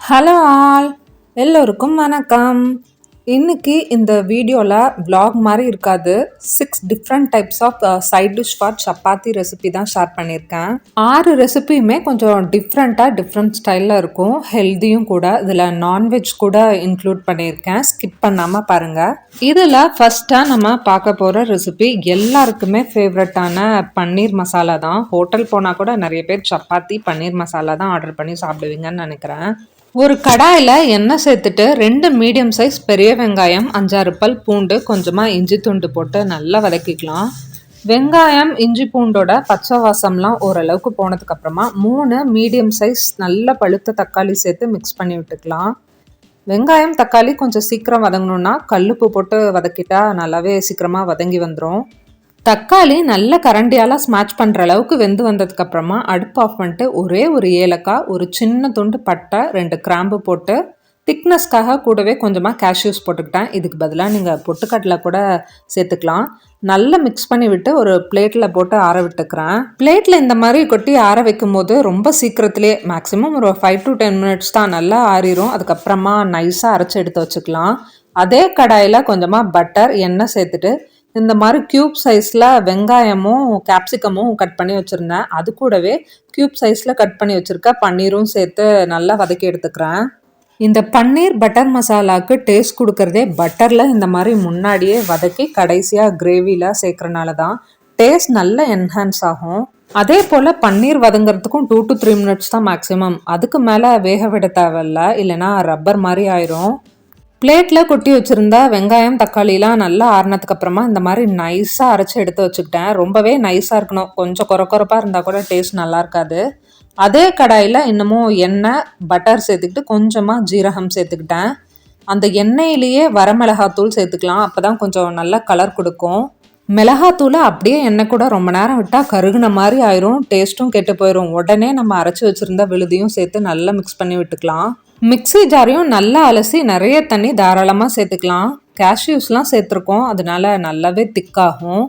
Hello all, எல்லோருக்கும் வணக்கம். இன்னைக்கு இந்த வீடியோவில் vlog மாதிரி இருக்காது. 6 different types of side dish for chapati recipe தான் ஷேர் பண்ணியிருக்கேன். 6 ரெசிபியுமே கொஞ்சம் டிஃப்ரெண்ட் ஸ்டைலில் இருக்கும். ஹெல்த்தியும் கூட. இதில் நான்வெஜ் கூட இன்க்ளூட் பண்ணியிருக்கேன். ஸ்கிப் பண்ணாமல் பாருங்கள். இதில் ஃபஸ்ட்டாக நம்ம பார்க்க போகிற ரெசிபி எல்லாருக்குமே ஃபேவரட்டான பன்னீர் மசாலா தான். ஹோட்டல் போனால் கூட நிறைய பேர் சப்பாத்தி பன்னீர் மசாலா தான் ஆர்டர் பண்ணி சாப்பிடுவீங்கன்னு நினைக்கிறேன். ஒரு கடாயில் எண்ணெய் சேர்த்துட்டு 2 மீடியம் சைஸ் பெரிய வெங்காயம், 5-6 பல் பூண்டு, கொஞ்சமாக இஞ்சி துண்டு போட்டு நல்லா வதக்கிக்கலாம். வெங்காயம் இஞ்சி பூண்டோட பச்சை வாசம்லாம் ஓரளவுக்கு போனதுக்கப்புறமா 3 மீடியம் சைஸ் நல்ல பழுத்த தக்காளி சேர்த்து மிக்ஸ் பண்ணி விட்டுக்கலாம். வெங்காயம் தக்காளி கொஞ்சம் சீக்கிரம் வதங்கணுன்னா கல்லுப்பு போட்டு வதக்கிட்டா நல்லாவே சீக்கிரமாக வதங்கி வந்துடும். தக்காளி நல்ல கரண்டியால் ஸ்மாஷ் பண்ணுற அளவுக்கு வெந்து வந்ததுக்கப்புறமா அடுப்பு ஆஃப் பண்ணிட்டு ஒரே ஒரு ஏலக்காய், ஒரு சின்ன துண்டு பட்டை, 2 கிராம்பு போட்டு திக்னஸ்க்காக கூடவே கொஞ்சமாக கேஷ்யூஸ் போட்டுக்கிட்டேன். இதுக்கு பதிலாக நீங்கள் பொட்டுக்கடலை கூட சேர்த்துக்கலாம். நல்லா மிக்ஸ் பண்ணி விட்டு ஒரு பிளேட்டில் போட்டு ஆற விட்டுக்கிறேன். பிளேட்டில் இந்த மாதிரி கொட்டி ஆற வைக்கும் போது ரொம்ப சீக்கிரத்துலேயே மேக்ஸிமம் ஒரு 5 to 10 மினிட்ஸ் தான் நல்லா ஆறிடும். அதுக்கப்புறமா நைஸாக அரைச்சி எடுத்து வச்சுக்கலாம். அதே கடாயில் கொஞ்சமாக பட்டர், எண்ணெய் சேர்த்துட்டு இந்த மாதிரி க்யூப் சைஸில் வெங்காயமும் கேப்சிகமும் கட் பண்ணி வச்சுருந்தேன். அது கூடவே க்யூப் சைஸில் கட் பண்ணி வச்சுருக்க பன்னீரும் சேர்த்து நல்லா வதக்கி எடுத்துக்கிறேன். இந்த பன்னீர் பட்டர் மசாலாவுக்கு டேஸ்ட் கொடுக்கறதே பட்டரில் இந்த மாதிரி முன்னாடியே வதக்கி கடைசியாக கிரேவியில் சேர்க்குறனால தான் டேஸ்ட் நல்லா என்ஹான்ஸ் ஆகும். அதே போல் பன்னீர் வதங்கிறதுக்கும் 2 to 3 மினிட்ஸ் தான் மேக்ஸிமம். அதுக்கு மேலே வேக விட தேவையில்ல, இல்லைனா ரப்பர் மாதிரி ஆயிரும். பிளேட்டில் கொட்டி வச்சுருந்தா வெங்காயம் தக்காளிலாம் நல்லா ஆறினதுக்கப்புறமா இந்த மாதிரி நைஸாக அரைச்சி எடுத்து வச்சுக்கிட்டேன். ரொம்பவே நைஸாக இருக்கணும். கொஞ்சம் கொரப்பாக இருந்தால் கூட டேஸ்ட் நல்லா இருக்காது. அதே கடாயில் இன்னமும் எண்ணெய், பட்டர் சேர்த்துக்கிட்டு கொஞ்சமாக ஜீரகம் சேர்த்துக்கிட்டேன். அந்த எண்ணெயிலேயே வரமிளகாத்தூள் சேர்த்துக்கலாம். அப்போ தான் கொஞ்சம் நல்லா கலர் கொடுக்கும். மிளகாத்தூளை அப்படியே எண்ணெய் கூட ரொம்ப நேரம் விட்டால் கருகுன மாதிரி ஆயிரும். டேஸ்ட்டும் கெட்டு போயிடும். உடனே நம்ம அரைச்சி வச்சுருந்த விழுதியும் சேர்த்து நல்லா மிக்ஸ் பண்ணி விட்டுக்கலாம். மிக்ஸி ஜாரையும் நல்லா அலசி நிறைய தண்ணி தாராளமாக சேர்த்துக்கலாம். கேஷ்யூஸ்லாம் சேர்த்துருக்கோம், அதனால நல்லாவே திக்காகும்.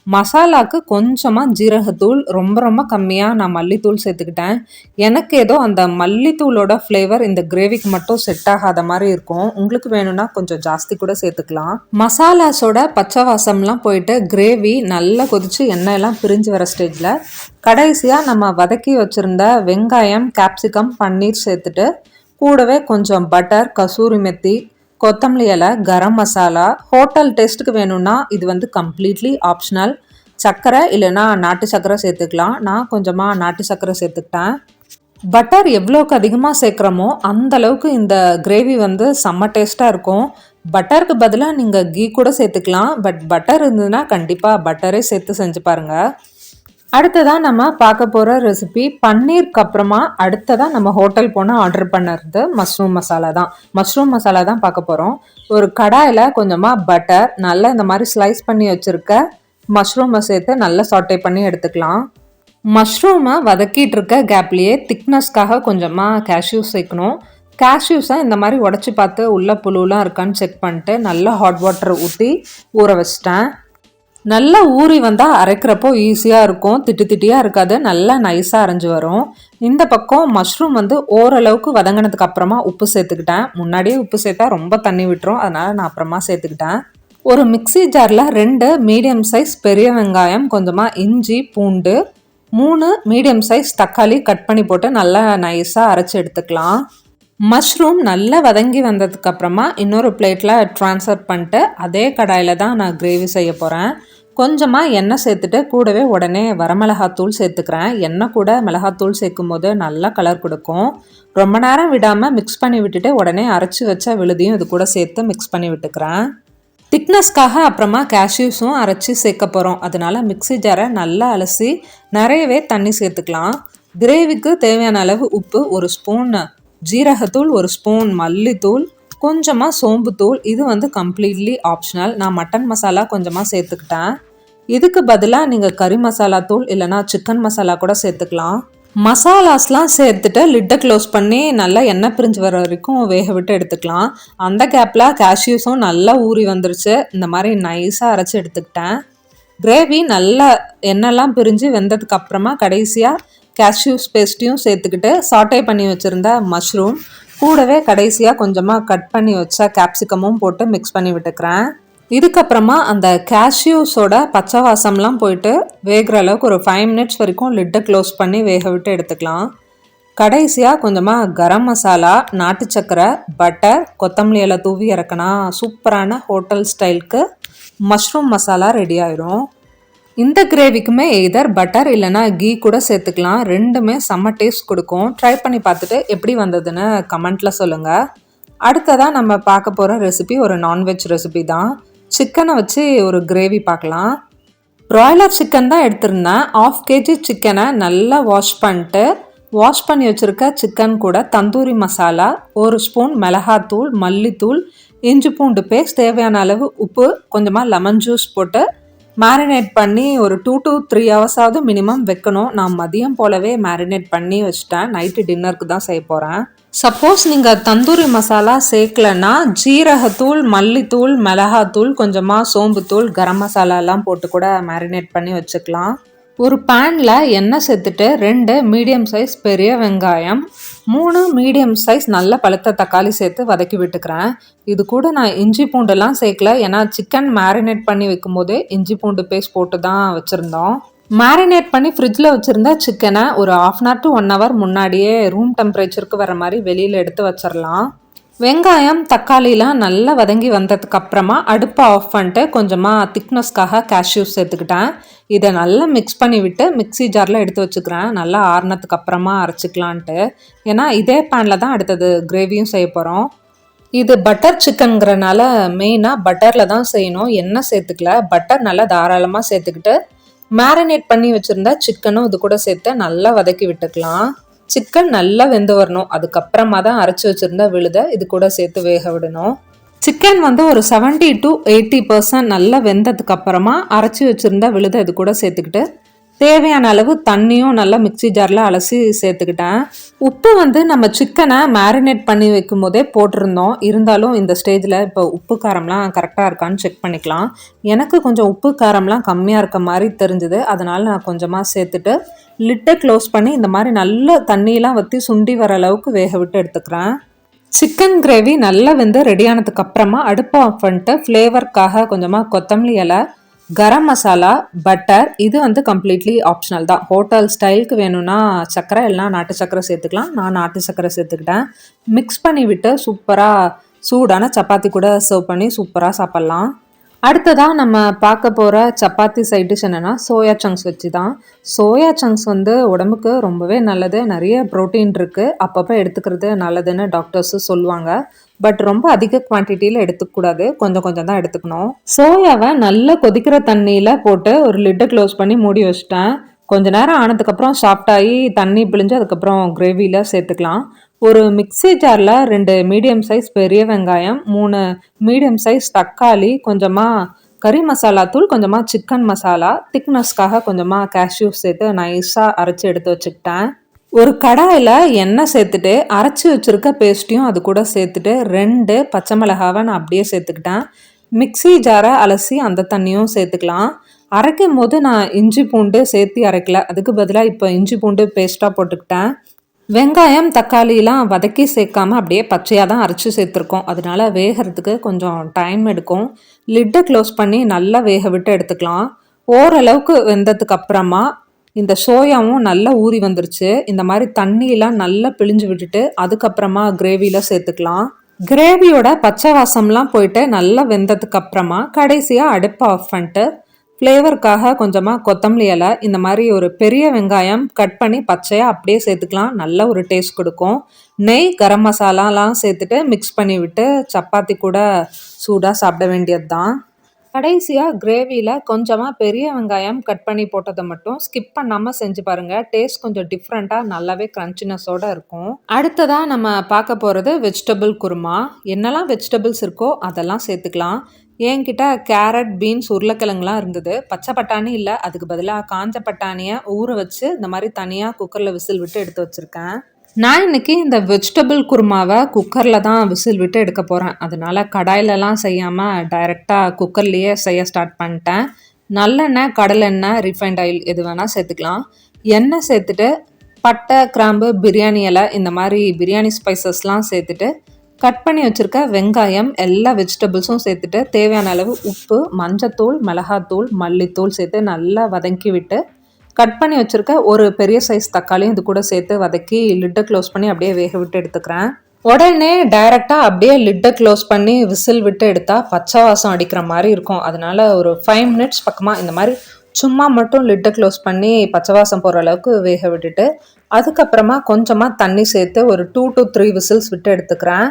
மசாலாவுக்கு கொஞ்சமாக ஜீரகத்தூள், ரொம்ப கம்மியாக நான் மல்லித்தூள் சேர்த்துக்கிட்டேன். எனக்கு ஏதோ அந்த மல்லித்தூளோட ஃப்ளேவர் இந்த கிரேவிக்கு மட்டும் செட் ஆகாத மாதிரி இருக்கும். உங்களுக்கு வேணும்னா கொஞ்சம் ஜாஸ்தி கூட சேர்த்துக்கலாம். மசாலாஸோட பச்சை வாசம்லாம் போயிட்டு கிரேவி நல்லா கொதிச்சு எண்ணெயெல்லாம் பிரிஞ்சு வர ஸ்டேஜில் கடைசியாக நம்ம வதக்கி வச்சுருந்த வெங்காயம், கேப்சிகம், பன்னீர் சேர்த்துட்டு கூடவே கொஞ்சம் பட்டர், கசூரி மெத்தி, கொத்தமல்லி இலை, கரம் மசாலா. ஹோட்டல் டேஸ்ட்டுக்கு வேணும்னா இது வந்து கம்ப்ளீட்லி ஆப்ஷனல். சர்க்கரை இல்லைன்னா நாட்டு சர்க்கரை சேர்த்துக்கலாம். நான் கொஞ்சமாக நாட்டு சர்க்கரை சேர்த்துக்கிட்டேன். பட்டர் எவ்வளோக்கு அதிகமாக சேர்க்குறோமோ அந்தளவுக்கு இந்த கிரேவி வந்து செம்ம டேஸ்ட்டாக இருக்கும். பட்டருக்கு பதிலாக நீங்கள் கீ கூட சேர்த்துக்கலாம். பட் பட்டர் இருந்ததுன்னா கண்டிப்பாக பட்டரே சேர்த்து செஞ்சு பாருங்கள். அடுத்ததாக நம்ம பார்க்க போகிற ரெசிபி பன்னீருக்கு அப்புறமா அடுத்ததாக நம்ம ஹோட்டல் போனால் ஆர்டர் பண்ணுறது மஷ்ரூம் மசாலா தான். மஷ்ரூம் மசாலா தான் பார்க்க போகிறோம். ஒரு கடாயில் கொஞ்சமாக பட்டர், நல்லா இந்த மாதிரி ஸ்லைஸ் பண்ணி வச்சுருக்க மஷ்ரூமை சேர்த்து நல்லா சாட்டே பண்ணி எடுத்துக்கலாம். மஷ்ரூமை வதக்கிட்டு இருக்க கேப்லேயே திக்னஸ்க்காக கொஞ்சமாக கேஷ்யூஸ் சேர்க்கணும். கேஷ்யூஸை இந்த மாதிரி உடச்சி பார்த்து உள்ள புழுலாம் இருக்கான்னு செக் பண்ணிட்டு நல்லா ஹாட் வாட்டர் ஊற்றி ஊற வச்சிட்டேன். நல்லா ஊறி வந்தால் அரைக்கிறப்போ ஈஸியாக இருக்கும். திட்டியாக இருக்காது, நல்லா நைஸாக அரைஞ்சி வரும். இந்த பக்கம் மஷ்ரூம் வந்து ஓரளவுக்கு வதங்கினதுக்கு அப்புறமா உப்பு சேர்த்துக்கிட்டேன். முன்னாடியே உப்பு சேர்த்தா ரொம்ப தண்ணி விட்டுரும், அதனால் நான் அப்புறமா சேர்த்துக்கிட்டேன். ஒரு மிக்ஸி ஜாரில் 2 மீடியம் சைஸ் பெரிய வெங்காயம், கொஞ்சமாக இஞ்சி பூண்டு, 3 மீடியம் சைஸ் தக்காளி கட் பண்ணி போட்டு நல்லா நைஸாக அரைச்சி எடுத்துக்கலாம். மஷ்ரூம் நல்லா வதங்கி வந்ததுக்கப்புறமா இன்னொரு பிளேட்டில் ட்ரான்ஸ்ஃபர் பண்ணிட்டு அதே கடாயில் தான் நான் கிரேவி செய்ய போகிறேன். கொஞ்சமாக எண்ணெய் சேர்த்துட்டு கூடவே உடனே வரமிளகாத்தூள் சேர்த்துக்கிறேன். எண்ணெய் கூட மிளகாத்தூள் சேர்க்கும் போது நல்லா கலர் கொடுக்கும். ரொம்ப நேரம் விடாமல் மிக்ஸ் பண்ணி விட்டுட்டு உடனே அரைச்சி வச்ச விழுதியும் இது கூட சேர்த்து மிக்ஸ் பண்ணி விட்டுக்கிறேன். திக்னஸ்க்காக அப்புறமா கேஷ்யூஸும் அரைச்சி சேர்க்க போகிறோம். அதனால மிக்ஸி ஜாரை நல்லா அலசி நிறையவே தண்ணி சேர்த்துக்கலாம். கிரேவிக்கு தேவையான அளவு உப்பு, 1 ஸ்பூன் ஜீரகத்தூள், 1 ஸ்பூன் மல்லித்தூள், கொஞ்சமாக சோம்புத்தூள். இது வந்து கம்ப்ளீட்லி ஆப்ஷனல். நான் மட்டன் மசாலா கொஞ்சமாக சேர்த்துக்கிட்டேன். இதுக்கு பதிலாக நீங்கள் கறி மசாலா தூள் இல்லைனா சிக்கன் மசாலா கூட சேர்த்துக்கலாம். மசாலாஸ்லாம் சேர்த்துட்டு லிட்டை க்ளோஸ் பண்ணி நல்லா எண்ணெய் பிரிஞ்சு வர வரைக்கும் வேக விட்டு எடுத்துக்கலாம். அந்த கேப்பில் கேஷ்யூஸும் நல்லா ஊறி வந்துருச்சு. இந்த மாதிரி நைஸாக அரைச்சி எடுத்துக்கிட்டேன். கிரேவி நல்லா எண்ணெய்லாம் பிரிஞ்சு வெந்ததுக்கு அப்புறமா கடைசியாக கேஷ்யூஸ் பேஸ்ட்டையும் சேர்த்துக்கிட்டு சாட்டே பண்ணி வச்சுருந்த மஷ்ரூம் கூடவே கடைசியாக கொஞ்சமாக கட் பண்ணி வச்ச கேப்சிகமும் போட்டு மிக்ஸ் பண்ணி விட்டுக்கிறேன். இதுக்கப்புறமா அந்த கேஷ்யூஸோட பச்சை வாசம்லாம் போயிட்டு வேகிற அளவுக்கு ஒரு 5 மினிட்ஸ் வரைக்கும் லிட்டை க்ளோஸ் பண்ணி வேக விட்டு எடுத்துக்கலாம். கடைசியாக கொஞ்சமாக கரம் மசாலா, நாட்டு சக்கரை, பட்டர், கொத்தமல்லி இலை தூவி இறக்குனா சூப்பரான ஹோட்டல் ஸ்டைலுக்கு மஷ்ரூம் மசாலா ரெடி ஆயிடும். இந்த கிரேவிக்குமே எய்தர் பட்டர் இல்லைனா கீ கூட சேர்த்துக்கலாம். ரெண்டுமே செம்ம டேஸ்ட் கொடுக்கும். ட்ரை பண்ணி பார்த்துட்டு எப்படி வந்ததுன்னு கமெண்ட்டில் சொல்லுங்கள். அடுத்ததாக நம்ம பார்க்க போகிற ரெசிபி ஒரு நான்வெஜ் ரெசிபி தான். சிக்கனை வச்சு ஒரு கிரேவி பார்க்கலாம். ப்ராய்லர் சிக்கன் தான் எடுத்திருந்தேன். 1/2 kg சிக்கனை நல்லா வாஷ் பண்ணி வச்சுருக்க சிக்கன் கூட தந்தூரி மசாலா, 1 ஸ்பூன் மிளகாத்தூள், மல்லித்தூள், இஞ்சி பூண்டு பேஸ்ட், தேவையான அளவு உப்பு, கொஞ்சமாக லெமன் ஜூஸ் போட்டு மேரினேட் பண்ணி ஒரு 2 to 3 ஹவர்ஸாவது மினிமம் வைக்கணும். நான் மதியம் போலவே மேரினேட் பண்ணி வச்சுட்டேன். நைட்டு டின்னருக்கு தான் செய்ய போகிறேன். சப்போஸ் நீங்கள் தந்தூரி மசாலா சேர்க்கலன்னா ஜீரகத்தூள், மல்லித்தூள், மிளகாத்தூள், கொஞ்சமாக சோம்புத்தூள், கரம் மசாலாலாம் போட்டு கூட மேரினேட் பண்ணி வச்சுக்கலாம். ஒரு பேனில் எண்ணெய் சேர்த்துட்டு 2 மீடியம் சைஸ் பெரிய வெங்காயம், 3 மீடியம் சைஸ் நல்ல பழுத்த தக்காளி சேர்த்து வதக்கி விட்டுக்கிறேன். இது கூட நான் இஞ்சி பூண்டுலாம் சேர்க்கல. ஏன்னா சிக்கன் மேரினேட் பண்ணி வைக்கும் போதே இஞ்சி பூண்டு பேஸ்ட் போட்டு தான் வச்சுருந்தோம். மேரினேட் பண்ணி ஃப்ரிட்ஜில் வச்சுருந்த சிக்கனை ஒரு 1/2 hour to 1 hour முன்னாடியே ரூம் டெம்பரேச்சருக்கு வர மாதிரி வெளியில் எடுத்து வச்சிடலாம். வெங்காயம், தக்காளிலாம் நல்லா வதங்கி வந்ததுக்கு அப்புறமா அடுப்பை ஆஃப் பண்ணிட்டு கொஞ்சமாக திக்னஸ்க்காக கேஷ்யூஸ் சேர்த்துக்கிட்டேன். இதை நல்லா மிக்ஸ் பண்ணி விட்டு மிக்ஸி ஜாரில் எடுத்து வச்சுக்கிறேன். நல்லா ஆறுனதுக்கு அப்புறமா அரைச்சிக்கலான்ட்டு. ஏன்னா இதே பேனில் தான் அடுத்தது கிரேவியும் செய்ய போகிறோம். இது பட்டர் சிக்கனுங்கிறனால மெயினாக பட்டரில் தான் செய்யணும். எண்ணெய் சேர்த்துக்கல. பட்டர் நல்லா தாராளமாக சேர்த்துக்கிட்டு மேரினேட் பண்ணி வச்சுருந்தா சிக்கனும் இது கூட சேர்த்து நல்லா வதக்கி விட்டுக்கலாம். சிக்கன் நல்லா வெந்து வரணும். அதுக்கப்புறமா தான் அரைச்சி வச்சுருந்தா விழுதை இது கூட சேர்த்து வேக விடணும். சிக்கன் வந்து ஒரு 70 to 80% நல்லா வெந்ததுக்கு அப்புறமா அரைச்சி வச்சுருந்தா விழுதை இது கூட சேர்த்துக்கிட்டு தேவையான அளவு தண்ணியும் நல்லா மிக்ஸி ஜாரில் அலசி சேர்த்துக்கிட்டேன். உப்பு வந்து நம்ம சிக்கனை மேரினேட் பண்ணி வைக்கும் போதே போட்டிருந்தோம். இருந்தாலும் இந்த ஸ்டேஜில் இப்போ உப்பு காரம்லாம் கரெக்டாக இருக்கான்னு செக் பண்ணிக்கலாம். எனக்கு கொஞ்சம் உப்பு காரம்லாம் கம்மியாக இருக்க மாதிரி தெரிஞ்சுது. அதனால் நான் கொஞ்சமாக சேர்த்துட்டு லிட்டை க்ளோஸ் பண்ணி இந்த மாதிரி நல்ல தண்ணியெலாம் வற்றி சுண்டி வர அளவுக்கு வேக விட்டு எடுத்துக்கிறேன். சிக்கன் கிரேவி நல்லா வெந்து ரெடியானதுக்கு அப்புறமா அடுப்பை ஆஃப் பண்ணிட்டு ஃப்ளேவருக்காக கொஞ்சமாக கொத்தமல்லி இலை, கரம் மசாலா, பட்டர், இது வந்து கம்ப்ளீட்லி ஆப்ஷனல் தான். ஹோட்டல் ஸ்டைலுக்கு வேணும்னா சர்க்கரை எல்லாம் நாட்டு சர்க்கரை சேர்த்துக்கலாம். நான் நாட்டு சர்க்கரை சேர்த்துக்கிட்டேன். மிக்ஸ் பண்ணி விட்டு சூப்பராக சூடான சப்பாத்தி கூட சர்வ் பண்ணி சூப்பராக சாப்பிட்லாம். அடுத்ததாக நம்ம பார்க்க போகிற சப்பாத்தி சைட் டிஷ் என்னென்னா சோயா சங்க்ஸ் வச்சு தான். சோயா சங்க்ஸ் வந்து உடம்புக்கு ரொம்பவே நல்லது. நிறைய ப்ரோட்டீன் இருக்குது. அப்பப்போ எடுத்துக்கிறது நல்லதுன்னு டாக்டர்ஸு சொல்லுவாங்க. பட் ரொம்ப அதிக குவான்டிட்டியில் எடுத்துக்கூடாது. கொஞ்சம் கொஞ்சம் தான் எடுத்துக்கணும். சோயாவை நல்லா கொதிக்கிற தண்ணியில் போட்டு ஒரு லிட்டை க்ளோஸ் பண்ணி மூடி வச்சிட்டேன். கொஞ்ச நேரம் ஆனதுக்கப்புறம் சாஃப்டாகி தண்ணி பிழிஞ்சு அதுக்கப்புறம் கிரேவியில் சேர்த்துக்கலாம். ஒரு மிக்ஸி ஜாரில் 2 மீடியம் சைஸ் பெரிய வெங்காயம், 3 மீடியம் சைஸ் தக்காளி, கொஞ்சமாக கறி மசாலா தூள், கொஞ்சமாக சிக்கன் மசாலா, திக்னஸ்க்காக கொஞ்சமாக கேஷ்யூஸ் சேர்த்து நைஸாக அரைச்சி எடுத்து வச்சுக்கிட்டேன். ஒரு கடாயில் எண்ணெய் சேர்த்துட்டு அரைச்சி வச்சுருக்க பேஸ்ட்டையும் அது கூட சேர்த்துட்டு 2 பச்சை மிளகாவை நான் அப்படியே சேர்த்துக்கிட்டேன். மிக்ஸி ஜாரை அலசி அந்த தண்ணியும் சேர்த்துக்கலாம். அரைக்கும் போது நான் இஞ்சி பூண்டு சேர்த்து அரைக்கல. அதுக்கு பதிலாக இப்போ இஞ்சி பூண்டு பேஸ்ட்டாக போட்டுக்கிட்டேன். வெங்காயம், தக்காளிலாம் வதக்கி சேர்க்காம அப்படியே பச்சையாக தான் அரைச்சி சேர்த்துருக்கோம். அதனால வேகிறதுக்கு கொஞ்சம் டைம் எடுக்கும். லிட்டை க்ளோஸ் பண்ணி நல்லா வேக விட்டு எடுத்துக்கலாம். ஓரளவுக்கு வெந்ததுக்கு அப்புறமா இந்த சோயாவும் நல்லா ஊறி வந்துருச்சு. இந்த மாதிரி தண்ணியெலாம் நல்லா பிழிஞ்சு விட்டுட்டு அதுக்கப்புறமா கிரேவியில் சேர்த்துக்கலாம். கிரேவியோட பச்சை வாசம்லாம் போயிட்டு நல்லா வெந்ததுக்கு அப்புறமா கடைசியாக அடுப்பை ஆஃப் பண்ணிட்டு ஃப்ளேவருக்காக கொஞ்சமாக கொத்தமல்லி இலை, இந்த மாதிரி ஒரு பெரிய வெங்காயம் கட் பண்ணி பச்சையாக அப்படியே சேர்த்துக்கலாம். நல்ல ஒரு டேஸ்ட் கொடுக்கும். நெய், கரம் மசாலாலாம் சேர்த்துட்டு மிக்ஸ் பண்ணி விட்டு சப்பாத்தி கூட சூடாக சாப்பிட வேண்டியது தான். கடைசியாக கிரேவியில் கொஞ்சமாக பெரிய வெங்காயம் கட் பண்ணி போட்டதை மட்டும் ஸ்கிப் பண்ணாமல் செஞ்சு பாருங்கள். டேஸ்ட் கொஞ்சம் டிஃப்ரெண்ட்டாக நல்லாவே க்ரன்ச்சினஸோடு இருக்கும். அடுத்ததாக நம்ம பார்க்க போகிறது வெஜிடபிள் குருமா. என்னெல்லாம் வெஜிடபிள்ஸ் இருக்கோ அதெல்லாம் சேர்த்துக்கலாம். என்கிட்ட கேரட், பீன்ஸ், உருளைக்கிழங்குலாம் இருந்தது. பச்சை பட்டாணி இல்லை. அதுக்கு பதிலாக காஞ்ச பட்டாணியை ஊற வச்சு இந்த மாதிரி தனியாக குக்கரில் விசில் விட்டு எடுத்து வச்சுருக்கேன். நான் இன்றைக்கி இந்த வெஜிடபிள் குருமாவை குக்கரில் தான் விசில் விட்டு எடுக்க போகிறேன். அதனால் கடாயிலலாம் செய்யாமல் டைரெக்டாக குக்கர்லேயே செய்ய ஸ்டார்ட் பண்ணிட்டேன். நல்லெண்ணெய், கடலெண்ணெய், ரிஃபைண்ட் ஆயில் எது வேணால் சேர்த்துக்கலாம். எண்ணெய் சேர்த்துட்டு பட்டை, கிராம்பு, பிரியாணி இலை இந்த மாதிரி பிரியாணி ஸ்பைசஸ்லாம் சேர்த்துட்டு கட் பண்ணி வச்சுருக்க வெங்காயம் எல்லா வெஜிடபிள்ஸும் சேர்த்துட்டு தேவையான அளவு உப்பு, மஞ்சத்தூள், மிளகாத்தூள், மல்லித்தூள் சேர்த்து நல்லா வதக்கி விட்டு கட் பண்ணி வச்சுருக்க ஒரு பெரிய சைஸ் தக்காளியும் இது கூட சேர்த்து வதக்கி லிட்டை க்ளோஸ் பண்ணி அப்படியே வேக விட்டு எடுத்துக்கிறேன். உடனே டைரெக்டாக அப்படியே லிட்டை க்ளோஸ் பண்ணி விசில் விட்டு எடுத்தால் பச்சை வாசம் அடிக்கிற மாதிரி இருக்கும். அதனால ஒரு 5 மினிட்ஸ் பக்கமாக இந்த மாதிரி சும்மா மட்டும் லிட்டை க்ளோஸ் பண்ணி பச்சை வாசம் போகிற அளவுக்கு வேக விட்டுட்டு அதுக்கப்புறமா கொஞ்சமாக தண்ணி சேர்த்து ஒரு 2 to 3 விசில்ஸ் விட்டு எடுத்துக்கிறேன்.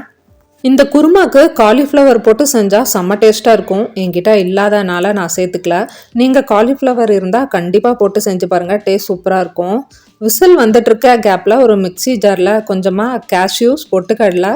இந்த குருமாக்கு காலிஃப்ளவர் போட்டு செஞ்சால் செம்ம டேஸ்ட்டாக இருக்கும். என்கிட்ட இல்லாதனால நான் சேர்த்துக்கல. நீங்கள் காலிஃப்ளவர் இருந்தால் கண்டிப்பாக போட்டு செஞ்சு பாருங்கள், டேஸ்ட் சூப்பராக இருக்கும். விசில் வந்துட்டுருக்க கேப்பில் ஒரு மிக்ஸி ஜாரில் கொஞ்சமாக கேஷ்யூஸ், பொட்டுக்கடலை,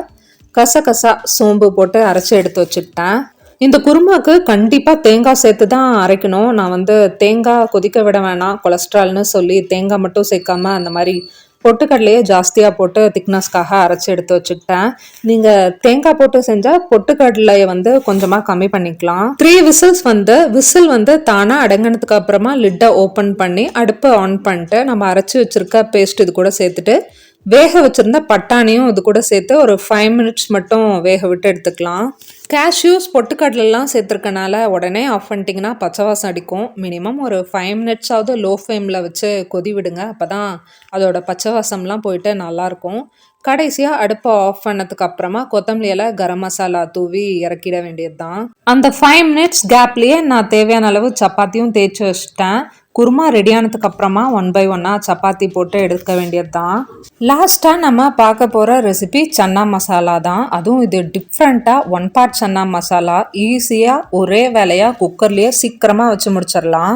கசகசா, சோம்பு போட்டு அரைச்சி எடுத்து வச்சுக்கிட்டேன். இந்த குருமாக்கு கண்டிப்பாக தேங்காய் சேர்த்து தான் அரைக்கணும். நான் தேங்காய் கொதிக்க விட வேணாம் கொலஸ்ட்ரால்னு சொல்லி தேங்காய் மட்டும் சேர்க்காம அந்த மாதிரி பொட்டுக்கடலையே ஜாஸ்தியாக போட்டு திக்னஸ்க்காக அரைச்சி எடுத்து வச்சுக்கிட்டேன். நீங்கள் தேங்காய் போட்டு செஞ்சால் பொட்டுக்கடலையை கொஞ்சமாக கம்மி பண்ணிக்கலாம். 3 விசில்ஸ் விசில் தானாக அடங்கினதுக்கு அப்புறமா லிட்டை ஓப்பன் பண்ணி அடுப்பை ஆன் பண்ணிட்டு நம்ம அரைச்சி வச்சுருக்க பேஸ்ட் இது கூட சேர்த்துட்டு வேக வச்சுருந்த பட்டாணியும் இது கூட சேர்த்து ஒரு 5 மினிட்ஸ் மட்டும் வேக விட்டு எடுத்துக்கலாம். கேஷ்யூஸ், பொட்டுக்கடலாம் சேர்த்துருக்கனால உடனே ஆஃப் பண்ணிட்டிங்கன்னா பச்சை வாசம் அடிக்கும். மினிமம் ஒரு 5 மினிட்ஸாவது லோ ஃப்ளேமில் வச்சு கொதி விடுங்க. அப்போ தான் அதோட பச்சை வாசம்லாம் போயிட்டு நல்லாயிருக்கும். கடைசியாக அடுப்பை ஆஃப் பண்ணதுக்கு அப்புறமா கொத்தமல்லி இலை, கரம் மசாலா தூவி இறக்கிட வேண்டியது தான். அந்த 5 மினிட்ஸ் கேப்லேயே நான் தேவையான அளவு சப்பாத்தியும் தேய்ச்சி வச்சிட்டேன். குருமா ரெடி ஆனதுக்கு அப்புறமா 1 by 1 சப்பாத்தி போட்டு எடுக்க வேண்டியது தான். லாஸ்ட்டாக நம்ம பார்க்க போகிற ரெசிபி சன்னா மசாலா தான். அதுவும் இது டிஃப்ரெண்ட்டாக 1 part சன்னா மசாலா. ஈஸியாக ஒரே வேலையாக குக்கர்லேயே சீக்கிரமாக வச்சு முடிச்சிடலாம்.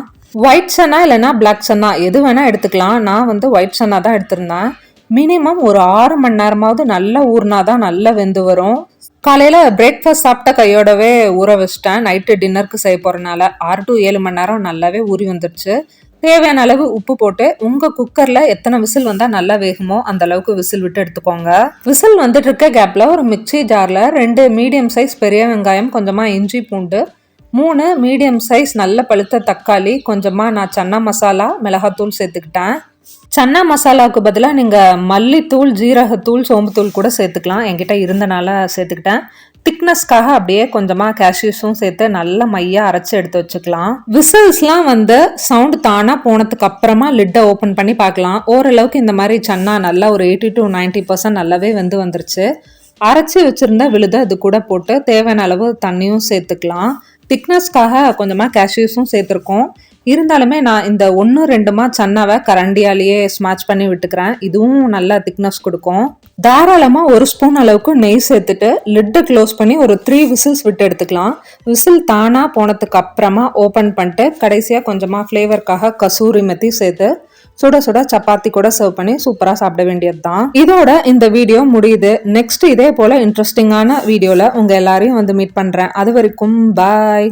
ஒயிட் சன்னா இல்லைன்னா பிளாக் சன்னா எது வேணால் எடுத்துக்கலாம். நான் ஒயிட் சன்னா தான் எடுத்திருந்தேன். மினிமம் ஒரு 6 மணி நேரமாவது நல்லா ஊறினா தான் நல்லா வெந்து வரும். காலையில் பிரேக்ஃபாஸ்ட் சாப்பிட்ட கையோடவே ஊற வச்சிட்டேன். நைட்டு டின்னருக்கு செய்ய போகிறனால 6 to 7 மணி நேரம் நல்லாவே ஊறி வந்துடுச்சு. தேவையான அளவு உப்பு போட்டு உங்கள் குக்கரில் எத்தனை விசில் வந்தால் நல்லா வேகுமோ அந்த அளவுக்கு விசில் விட்டு எடுத்துக்கோங்க. விசில் வந்துட்டு இருக்க கேப்பில் ஒரு மிக்ஸி ஜாரில் 2 மீடியம் சைஸ் பெரிய வெங்காயம், கொஞ்சமாக இஞ்சி பூண்டு, 3 மீடியம் சைஸ் நல்ல பழுத்த தக்காளி, கொஞ்சமாக நான் சன்னா மசாலா, மிளகாத்தூள் சேர்த்துக்கிட்டேன். சன்னா மசாலாவுக்கு பதிலாக நீங்கள் மல்லித்தூள், ஜீரகத்தூள், சோம்புத்தூள் கூட சேர்த்துக்கலாம். என்கிட்ட இருந்தனால சேர்த்துக்கிட்டேன். திக்னஸ்க்காக அப்படியே கொஞ்சமாக கேஷ்யூஸும் சேர்த்து நல்ல மையாக அரைச்சி எடுத்து வச்சுக்கலாம். விசில்ஸ்லாம் சவுண்டு தானாக போனதுக்கு அப்புறமா லிட்டை ஓப்பன் பண்ணி பார்க்கலாம். ஓரளவுக்கு இந்த மாதிரி சன்னா நல்லா ஒரு 80 to 90% நல்லாவே வந்துருச்சு. அரைச்சி வச்சுருந்த விழுதை இது கூட போட்டு தேவையான அளவு தண்ணியும் சேர்த்துக்கலாம். திக்னஸ்க்காக கொஞ்சமாக கேஷ்யூஸும் சேர்த்துருக்கோம். இருந்தாலுமே நான் இந்த 1-2 சன்னாவை கரண்டியாலேயே ஸ்மாஷ் பண்ணி விட்டுக்கிறேன். இதுவும் நல்லா திக்னஸ் கொடுக்கும். தாராளமாக 1 ஸ்பூன் அளவுக்கு நெய் சேர்த்துட்டு லிட்டை க்ளோஸ் பண்ணி ஒரு 3 விசில்ஸ் விட்டு எடுத்துக்கலாம். விசில் தானாக போனதுக்கு அப்புறமா ஓப்பன் பண்ணிட்டு கடைசியாக கொஞ்சமாக ஃப்ளேவருக்காக கசூரி மெத்தி சேர்த்து சுட சுட சப்பாத்தி கூட சர்வ் பண்ணி சூப்பராக சாப்பிட வேண்டியது தான். இதோட இந்த வீடியோ முடியுது. நெக்ஸ்ட் இதே போல் இன்ட்ரெஸ்டிங்கான வீடியோவில் உங்கள் எல்லாரையும் மீட் பண்ணுறேன். அது வரைக்கும் பாய்.